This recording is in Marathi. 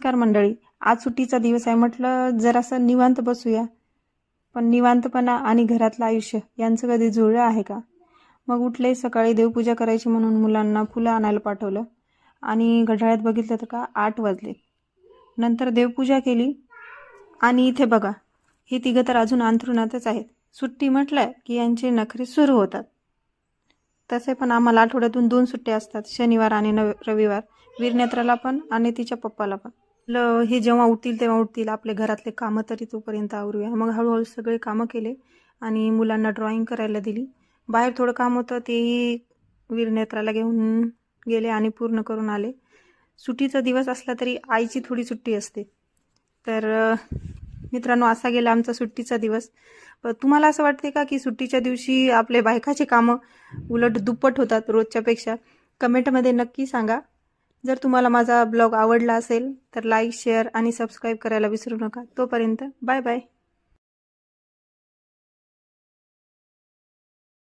नमस्कार मंडळी. आज सुट्टीचा दिवस आहे, म्हटलं जरासं निवांत बसूया. पण निवांतपणा आणि घरातलं आयुष्य यांचं कधी जुळलं आहे का? मग उठले, सकाळी देवपूजा करायची म्हणून मुलांना फुलं आणायला पाठवलं आणि घड्याळात बघितलं तर का 8 वाजले. नंतर देवपूजा केली आणि इथे बघा, हे तिघं तर अजून अंथरुणातच आहेत. सुट्टी म्हटलं की यांचे नखरे सुरू होतात. तसे पण आम्हाला आठवड्यातून 2 सुट्ट्या असतात, शनिवार आणि रविवार. वीरनेत्राला पण आणि तिच्या पप्पाला पण. हे जेव्हा उठतील तेव्हा उठतील, आपले घरातले कामं तरी तोपर्यंत आवरूया. मग हळूहळू सगळे कामं केले आणि मुलांना ड्रॉइंग करायला दिली. बाहेर थोडं काम होतं, तेही वीरनेत्राला घेऊन गेले आणि पूर्ण करून आले. सुट्टीचा दिवस असला तरी आईची थोडी सुट्टी असते. तर मित्रांनो, असा गेला आमचा सुट्टीचा दिवस. तुम्हाला असं वाटते का की सुट्टीच्या दिवशी आपले बायकाचे कामं उलट दुप्पट होतात रोजच्यापेक्षा? कमेंटमध्ये नक्की सांगा. जर तुम्हाला माझा ब्लॉग आवडला असेल तर लाईक, शेअर आणि सबस्क्राईब करायला विसरू नका. तोपर्यंत बाय बाय.